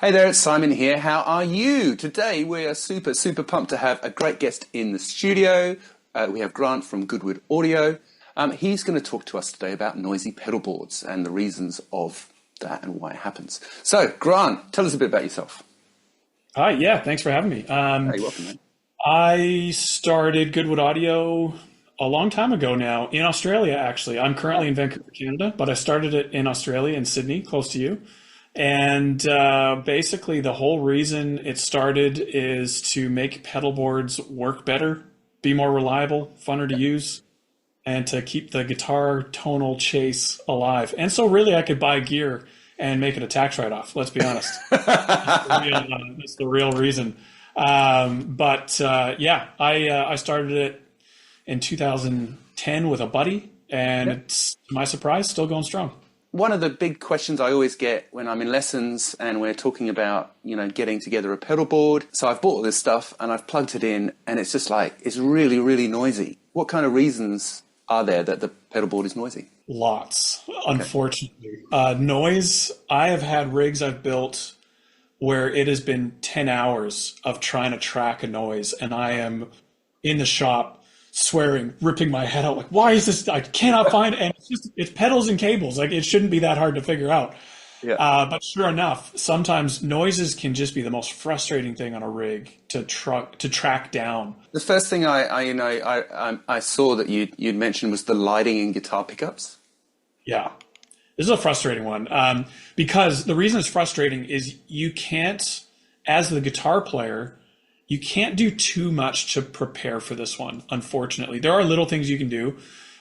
Hey there, it's Simon here. How are you? Today we are super pumped to have a great guest in the studio. We have Grant from Goodwood Audio. He's going to talk to us today about noisy pedal boards and the reasons of that and why it happens. So, Grant, tell us a bit about yourself. Hi, yeah, thanks for having me. You're welcome, man. I started Goodwood Audio a long time ago now in Australia, actually. I'm currently in Vancouver, Canada, but I started it in Australia, in Sydney, close to you. And basically, the whole reason it started is to make pedal boards work better, be more reliable, funner to use, and to keep the guitar tonal chase alive. And so, really, I could buy gear and make it a tax write-off. Let's be honest. That's the real reason. Yeah, I started it in 2010 with a buddy, and Yep. it's, to my surprise, still going strong. One of the big questions I always get when I'm in lessons and we're talking about, getting together a pedal board. So I've bought all this stuff and I've plugged it in and it's just like, it's really noisy. What kind of reasons are there that the pedal board is noisy? Lots, unfortunately. Noise, I have had rigs I've built where it has been 10 hours of trying to track a noise, and I am in the shop swearing, ripping my head out, like, why is this? I cannot find it. And it's pedals and cables. Like, it shouldn't be that hard to figure out. Yeah. But sure enough, sometimes noises can just be the most frustrating thing on a rig to track down. The first thing I saw that you'd mentioned was the lighting in guitar pickups. Yeah. This is a frustrating one, because the reason it's frustrating is you can't, as the guitar player, you can't do too much to prepare for this one, unfortunately. There are little things you can do,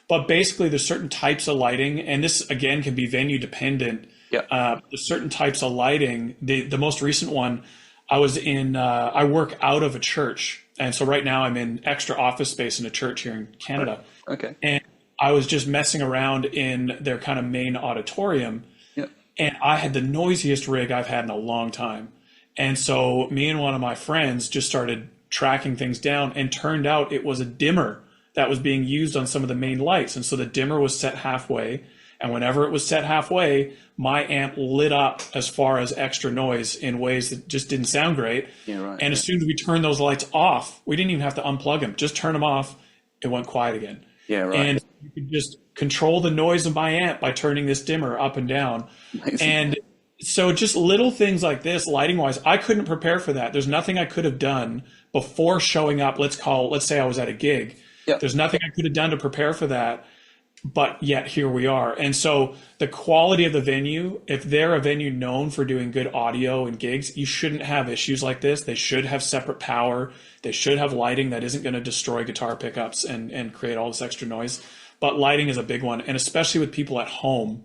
but basically there's certain types of lighting, and this, again, can be venue dependent. Yeah. There's certain types of lighting. The most recent one, I work out of a church, and so right now I'm in extra office space in a church here in Canada. Okay. And I was just messing around in their kind of main auditorium, Yeah. and I had the noisiest rig I've had in a long time. And so me and one of my friends just started tracking things down, and turned out it was a dimmer that was being used on some of the main lights. And so the dimmer was set halfway, and whenever it was set halfway, my amp lit up as far as extra noise in ways that just didn't sound great. Yeah, right. And as soon as we turned those lights off, we didn't even have to unplug them, just turn them off, it went quiet again. Yeah, right. And you could just control the noise of my amp by turning this dimmer up and down. Amazing. And so just little things like this, lighting wise, I couldn't prepare for that. There's nothing I could have done before showing up. Let's say I was at a gig. Yep. There's nothing I could have done to prepare for that, but yet here we are. And so the quality of the venue, if they're a venue known for doing good audio and gigs, you shouldn't have issues like this. They should have separate power. They should have lighting that isn't going to destroy guitar pickups and create all this extra noise. But lighting is a big one, and especially with people at home.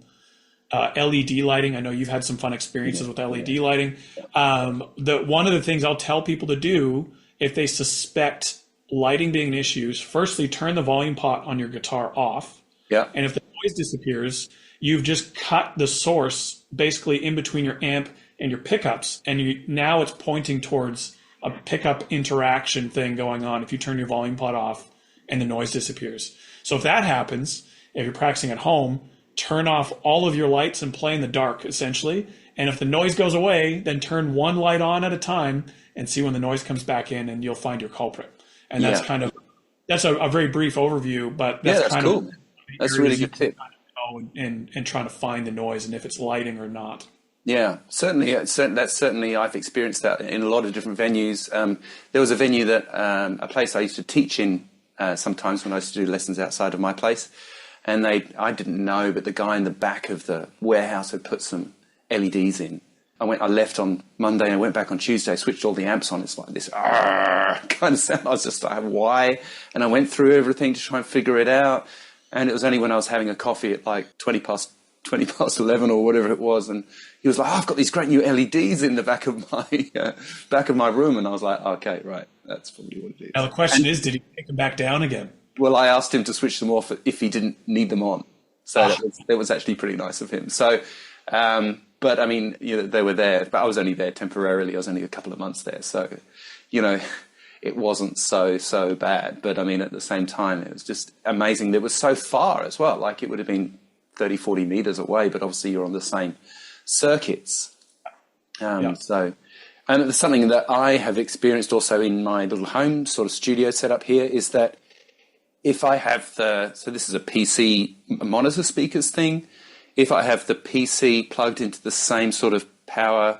LED lighting. I know you've had some fun experiences with LED lighting. One of the things I'll tell people to do if they suspect lighting being an issue, firstly, turn the volume pot on your guitar off. Yeah. And if the noise disappears, you've just cut the source basically in between your amp and your pickups, and now it's pointing towards a pickup interaction thing going on if you turn your volume pot off and the noise disappears. So if that happens, if you're practicing at home, turn off all of your lights and play in the dark, essentially. And if the noise goes away, then turn one light on at a time and see when the noise comes back in, and you'll find your culprit. And that's that's a very brief overview, but that's kind cool. of That's a really good tip. and trying to find the noise and if it's lighting or not. Yeah, certainly. That's certainly, I've experienced that in a lot of different venues. There was a venue a place I used to teach in sometimes when I used to do lessons outside of my place. And I didn't know, but the guy in the back of the warehouse had put some LEDs in. I left on Monday and I went back on Tuesday, switched all the amps on. It's like this kind of sound. I was just like, why? And I went through everything to try and figure it out. And it was only when I was having a coffee at like 20 past 11 or whatever it was. And he was like, I've got these great new LEDs in the back of my room. And I was like, okay, right. That's probably what it is. Now the question is, did he take them back down again? Well, I asked him to switch them off if he didn't need them on. So that was actually pretty nice of him. So, but I mean, they were there, but I was only there temporarily. I was only a couple of months there. So, it wasn't so bad. But I mean, at the same time, it was just amazing. It was so far as well. Like it would have been 30, 40 meters away, but obviously you're on the same circuits. Yeah. And it's something that I have experienced also in my little home sort of studio setup here is that if I have so this is a PC monitor speakers thing, if I have the PC plugged into the same sort of power,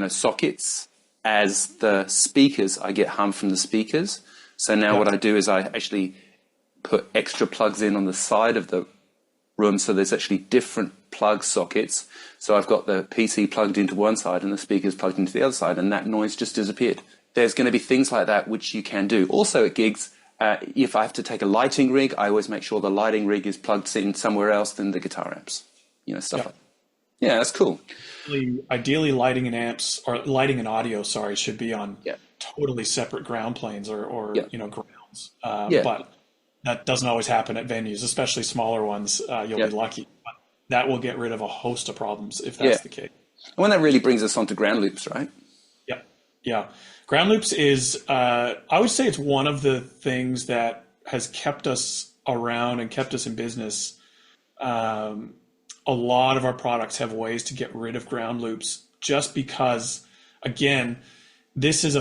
sockets as the speakers, I get hum from the speakers. So now what I do is I actually put extra plugs in on the side of the room, so there's actually different plug sockets. So I've got the PC plugged into one side and the speakers plugged into the other side, and that noise just disappeared. There's going to be things like that which you can do. Also at gigs, if I have to take a lighting rig, I always make sure the lighting rig is plugged in somewhere else than the guitar amps. Stuff like that. Yeah, that's cool. Ideally, lighting and amps or lighting and audio, should be on totally separate ground planes or grounds. But that doesn't always happen at venues, especially smaller ones. You'll be lucky. But that will get rid of a host of problems if that's the case. And when that really brings us on to ground loops, right? Yeah. Ground loops is, I would say it's one of the things that has kept us around and kept us in business. A lot of our products have ways to get rid of ground loops just because, again, this is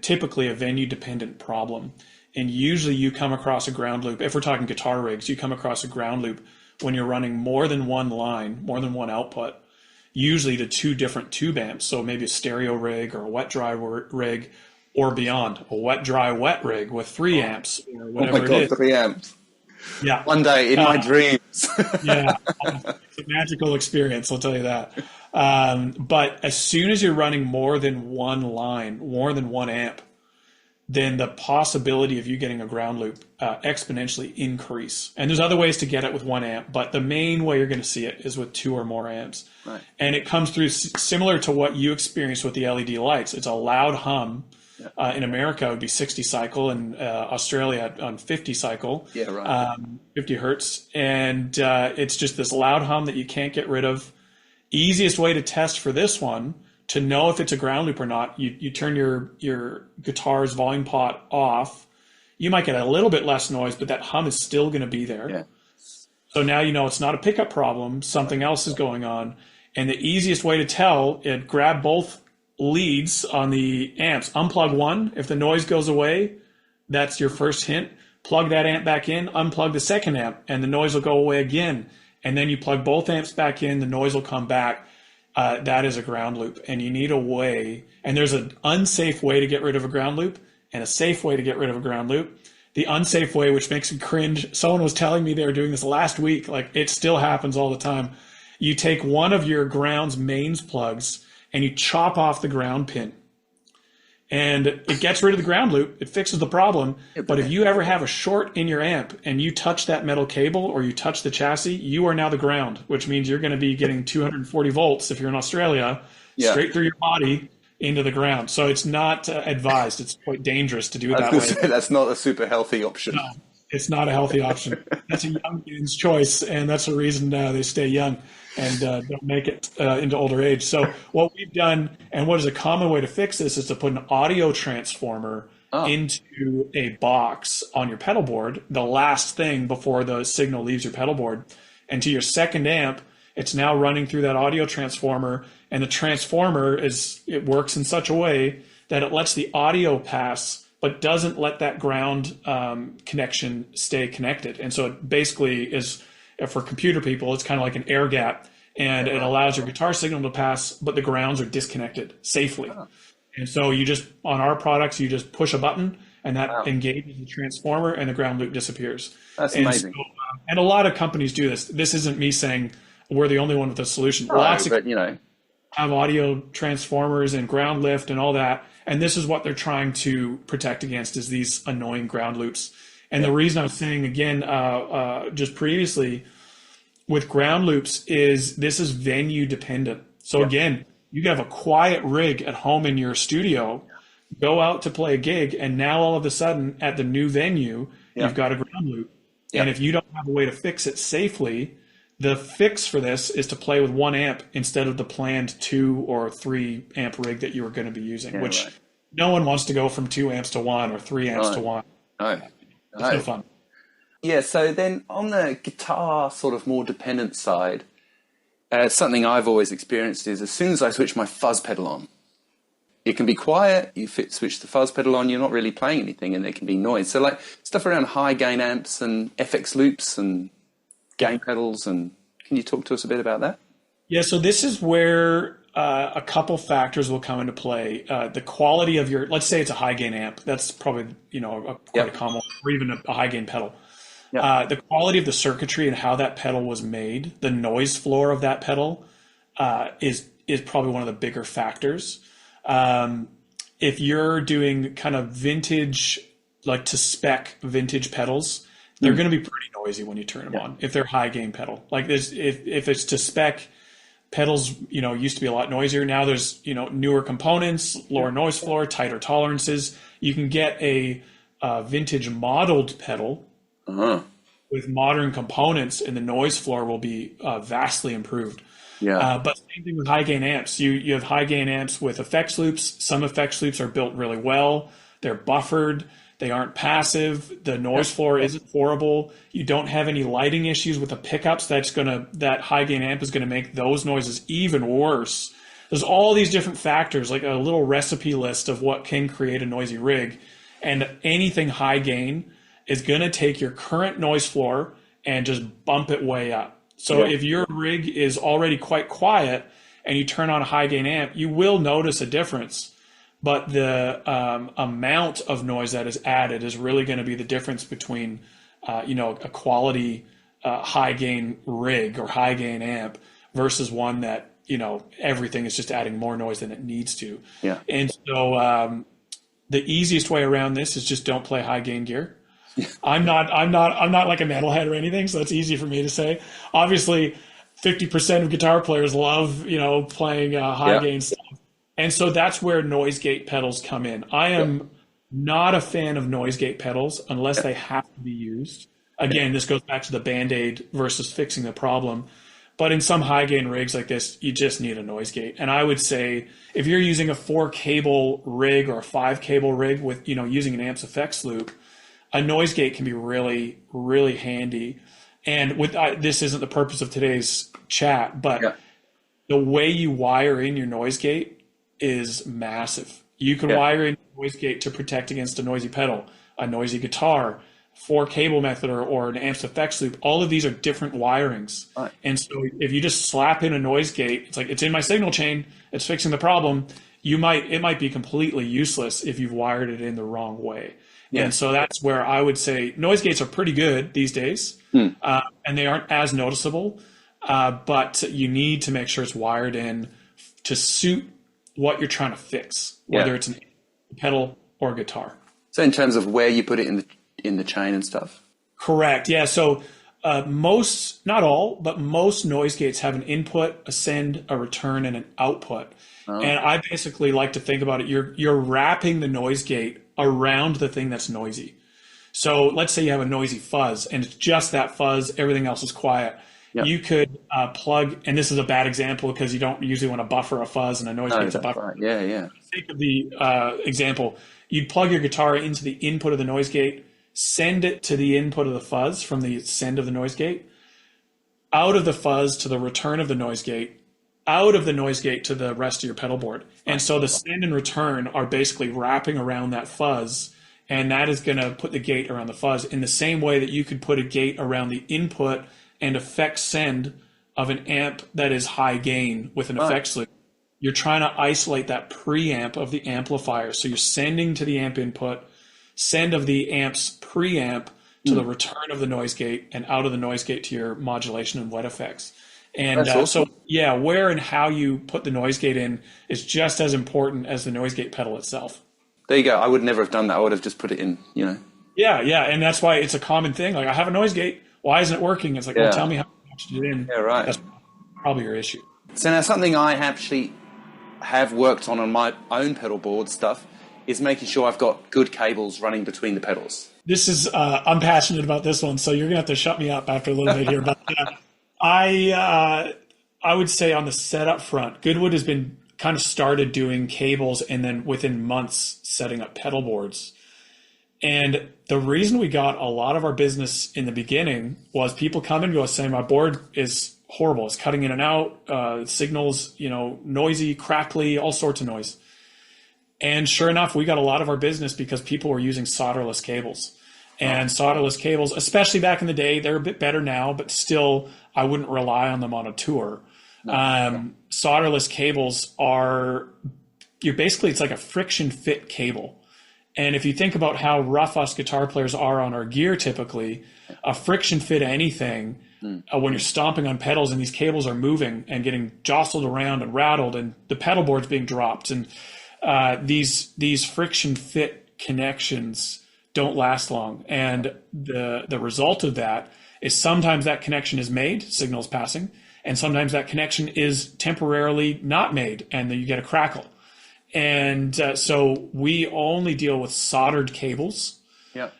typically a venue dependent problem. And usually you come across a ground loop. If we're talking guitar rigs, you come across a ground loop when you're running more than one line, more than one output, usually to two different tube amps. So maybe a stereo rig or a wet dry rig, or beyond, a wet dry wet rig with 3 amps or whatever it is. 3 amps. Yeah. One day in my dreams. Yeah. It's a magical experience, I'll tell you that. But as soon as you're running more than one line, more than one amp, then the possibility of you getting a ground loop exponentially increase. And there's other ways to get it with 1 amp, but the main way you're going to see it is with 2 or more amps. Right. And it comes through similar to what you experienced with the LED lights. It's a loud hum. In America, it would be 60 cycle, and Australia on 50 cycle, 50 hertz. And it's just this loud hum that you can't get rid of. Easiest way to test for this one, to know if it's a ground loop or not, you turn your guitar's volume pot off. You might get a little bit less noise, but that hum is still going to be there. Yeah. So now you know it's not a pickup problem. Something else is going on. And the easiest way to tell, grab both leads on the amps. Unplug one. If the noise goes away, that's your first hint. Plug that amp back in, unplug the second amp, and the noise will go away again. And then you plug both amps back in, the noise will come back. That is a ground loop. And you need a way, and there's an unsafe way to get rid of a ground loop and a safe way to get rid of a ground loop. The unsafe way, which makes me cringe, someone was telling me they were doing this last week, like it still happens all the time. You take one of your ground's mains plugs and you chop off the ground pin. And it gets rid of the ground loop. It fixes the problem. But if you ever have a short in your amp and you touch that metal cable or you touch the chassis, you are now the ground, which means you're going to be getting 240 volts if you're in Australia, straight through your body into the ground. So it's not advised. It's quite dangerous to do it that way. That's not a super healthy option. No, it's not a healthy option. That's a young man's choice, and that's the reason they stay young and don't make it into older age. So what we've done, and what is a common way to fix this, is to put an audio transformer into a box on your pedal board, the last thing before the signal leaves your pedal board. And to your second amp, it's now running through that audio transformer, and the transformer it works in such a way that it lets the audio pass, but doesn't let that ground connection stay connected. And so it basically is, for computer people, it's kind of like an air gap, and it allows your guitar signal to pass, but the grounds are disconnected safely. And so on our products, you just push a button and that engages the transformer and the ground loop disappears. That's amazing. So, and a lot of companies do this. This isn't me saying we're the only one with a solution. Lots of have audio transformers and ground lift and all that. And this is what they're trying to protect against, is these annoying ground loops. And the reason I was saying again, just previously with ground loops, is this is venue dependent. So again, you can have a quiet rig at home in your studio, go out to play a gig, and now all of a sudden at the new venue, you've got a ground loop. And if you don't have a way to fix it safely, the fix for this is to play with 1 amp instead of the planned 2 or 3 amp rig that you were going to be using, which no one wants to go from 2 amps to 1 or 3 amps to 1. It's no fun. Yeah, so then on the guitar sort of more dependent side, Something I've always experienced is as soon as I switch my fuzz pedal on, it can be quiet. You switch the fuzz pedal on, you're not really playing anything, and there can be noise. So like stuff around high gain amps and FX loops and gain pedals. And can you talk to us a bit about that? Yeah, so this is where a couple factors will come into play. The quality of your, let's say it's a high gain amp. That's probably, quite a common, or even a high gain pedal. Yep. The quality of the circuitry and how that pedal was made, the noise floor of that pedal is probably one of the bigger factors. If you're doing kind of vintage, like to spec vintage pedals, they're going to be pretty noisy when you turn them on. If they're high gain pedal, like this, if it's to spec pedals, used to be a lot noisier. Now there's, newer components, lower noise floor, tighter tolerances. You can get a vintage modeled pedal with modern components, and the noise floor will be vastly improved. Yeah. But same thing with high gain amps. You have high gain amps with effects loops. Some effects loops are built really well. They're buffered. They aren't passive. The noise floor isn't horrible. You don't have any lighting issues with the pickups. That high gain amp is gonna make those noises even worse. There's all these different factors, like a little recipe list of what can create a noisy rig, and anything high gain is gonna take your current noise floor and just bump it way up. So if your rig is already quite quiet and you turn on a high gain amp, you will notice a difference. But the amount of noise that is added is really going to be the difference between, a quality high gain rig or high gain amp versus one that, everything is just adding more noise than it needs to. Yeah. And so the easiest way around this is just don't play high gain gear. I'm not like a metalhead or anything, so that's easy for me to say. Obviously, 50% of guitar players love, playing high gain stuff. And so that's where noise gate pedals come in. I am not a fan of noise gate pedals unless they have to be used. Again, this goes back to the Band-Aid versus fixing the problem. But in some high gain rigs like this, you just need a noise gate. And I would say if you're using a 4-cable rig or a 5-cable rig with, using an amps effects loop, a noise gate can be really, really handy. And with this isn't the purpose of today's chat, but the way you wire in your noise gate is massive. You can wire in a noise gate to protect against a noisy pedal, a noisy guitar, 4-cable method, or an amps effects loop. All of these are different wirings. Right. And so if you just slap in a noise gate, it's like, it's in my signal chain, it's fixing the problem. It might be completely useless if you've wired it in the wrong way. Yeah. And so that's where I would say noise gates are pretty good these days, and they aren't as noticeable, but you need to make sure it's wired in to suit what you're trying to fix, whether it's a pedal or guitar. So in terms of where you put it in the chain and stuff? Correct, yeah. So most, not all, but most noise gates have an input, a send, a return, and an output. Oh. And I basically like to think about it, you're wrapping the noise gate around the thing that's noisy. So let's say you have a noisy fuzz, and it's just that fuzz, everything else is quiet. Yep. You could plug, and this is a bad example because you don't usually want to buffer a fuzz, and a noise gate's a buffer. Right. Yeah. For the sake of the example, you'd plug your guitar into the input of the noise gate, send it to the input of the fuzz from the send of the noise gate, out of the fuzz to the return of the noise gate, out of the noise gate to the rest of your pedal board. And so the send and return are basically wrapping around that fuzz, and that is going to put the gate around the fuzz in the same way that you could put a gate around the input and effect send of an amp that is high gain with an effects loop. You're trying to isolate that preamp of the amplifier. So you're sending to the amp input, send of the amp's preamp to the return of the noise gate, and out of the noise gate to your modulation and wet effects. And awesome. So where and how you put the noise gate in is just as important as the noise gate pedal itself. There you go. I would never have done that. I would have just put it in, Yeah. And that's why it's a common thing. Like, I have a noise gate. Why isn't it working? It's like, well, tell me how to do it in. Yeah, right. That's probably your issue. So now something I actually have worked on my own pedal board stuff is making sure I've got good cables running between the pedals. This is, I'm passionate about this one, so you're going to have to shut me up after a little bit here. But I would say on the setup front, Goodwood has been kind of started doing cables and then within months setting up pedal boards. And the reason we got a lot of our business in the beginning was people come and go saying, my board is horrible. It's cutting in and out, signals, noisy, crackly, all sorts of noise. And sure enough, we got a lot of our business because people were using solderless cables. And solderless cables, especially back in the day, they're a bit better now, but still, I wouldn't rely on them on a tour. Solderless cables it's like a friction fit cable. And if you think about how rough us guitar players are on our gear, typically, a friction fit anything, when you're stomping on pedals and these cables are moving and getting jostled around and rattled and the pedal board's being dropped, and these friction fit connections don't last long. And the result of that is sometimes that connection is made, signals passing, and sometimes that connection is temporarily not made, and then you get a crackle. And so we only deal with soldered cables,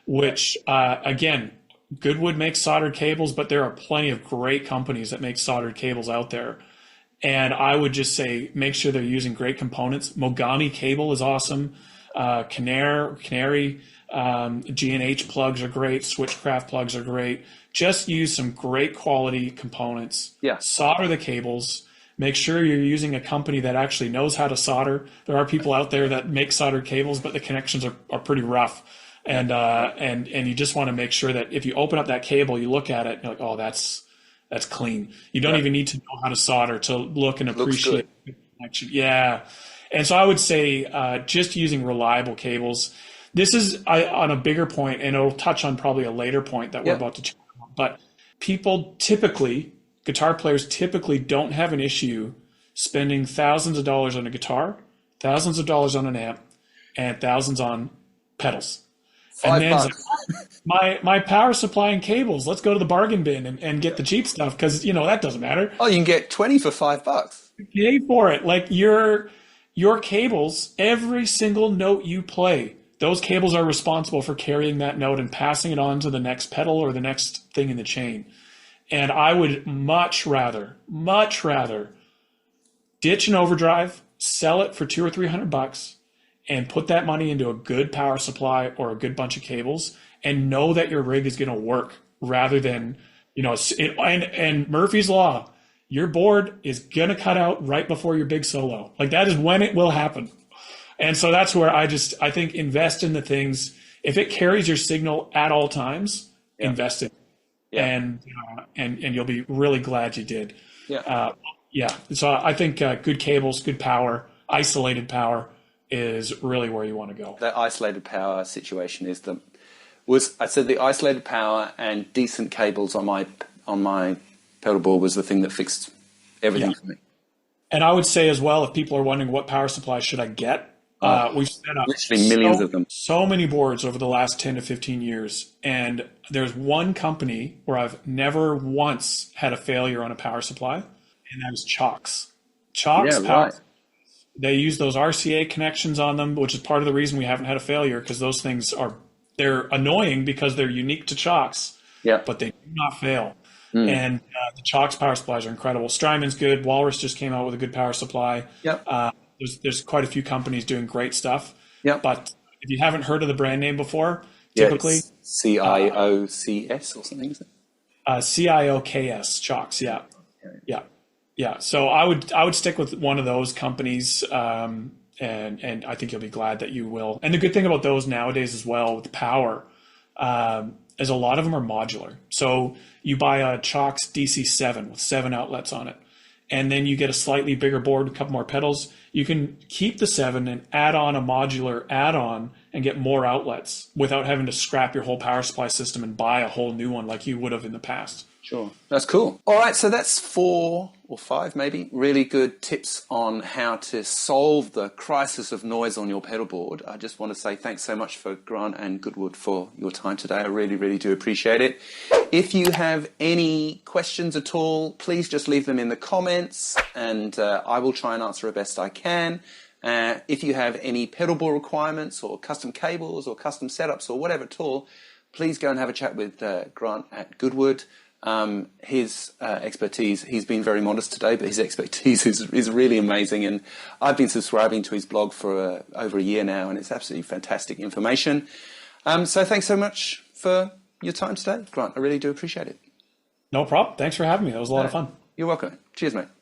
which, again, Goodwood makes soldered cables, but there are plenty of great companies that make soldered cables out there. And I would just say, make sure they're using great components. Mogami cable is awesome. Canary, G&H plugs are great. Switchcraft plugs are great. Just use some great quality components. Solder the cables. Make sure you're using a company that actually knows how to solder. There are people out there that make soldered cables, but the connections are pretty rough. And you just want to make sure that if you open up that cable, you look at it, and you're like, oh, that's clean. You don't even need to know how to solder to look and appreciate the connection. Yeah. And so I would say just using reliable cables. This is on a bigger point, and it'll touch on probably a later point that we're about to chat about. But guitar players typically don't have an issue spending thousands of dollars on a guitar, thousands of dollars on an amp, and thousands on pedals. $5. My power supply and cables, let's go to the bargain bin and get the cheap stuff, because that doesn't matter. Oh, you can get 20 for $5. Pay for it. Like your cables, every single note you play, those cables are responsible for carrying that note and passing it on to the next pedal or the next thing in the chain. And I would much rather ditch an overdrive, sell it for $200 or $300, and put that money into a good power supply or a good bunch of cables, and know that your rig is going to work, rather than, and Murphy's Law, your board is going to cut out right before your big solo. Like, that is when it will happen. And so that's where I think invest in the things. If it carries your signal at all times, invest in it. And you'll be really glad you did. So I think good cables, good power, isolated power is really where you want to go. That isolated power situation is the isolated power and decent cables on my pedal board was the thing that fixed everything for me. And I would say as well, if people are wondering what power supply should I get, we've set up literally millions of them. So many boards over the last 10 to 15 years. And there's one company where I've never once had a failure on a power supply, and that is Chalks. Chalks power. They use those RCA connections on them, which is part of the reason we haven't had a failure, because those things they're annoying because they're unique to Chalks, but they do not fail. And the Chalks power supplies are incredible. Strymon's good. Walrus just came out with a good power supply. There's quite a few companies doing great stuff. But if you haven't heard of the brand name before, typically CIOCS or something, is it? CIOKS, Chalks. Yeah. So I would stick with one of those companies, and I think you'll be glad that you will. And the good thing about those nowadays as well with power is a lot of them are modular. So you buy a Chalks DC7 with 7 outlets on it, and then you get a slightly bigger board, a couple more pedals. You can keep the 7 and add on a modular add-on and get more outlets without having to scrap your whole power supply system and buy a whole new one like you would have in the past. Sure. That's cool. All right, so that's 4 or 5 maybe really good tips on how to solve the crisis of noise on your pedal board. I just want to say thanks so much for Grant and Goodwood for your time today. I really, really do appreciate it. If you have any questions at all, please just leave them in the comments, and I will try and answer the best I can. If you have any pedal board requirements or custom cables or custom setups or whatever at all, please go and have a chat with Grant at Goodwood. His expertise, he's been very modest today, but his expertise is really amazing, and I've been subscribing to his blog for over a year now, and it's absolutely fantastic information. So thanks so much for your time today, Grant. I really do appreciate it. No problem. Thanks for having me. That was a lot of fun. You're welcome. Cheers, mate.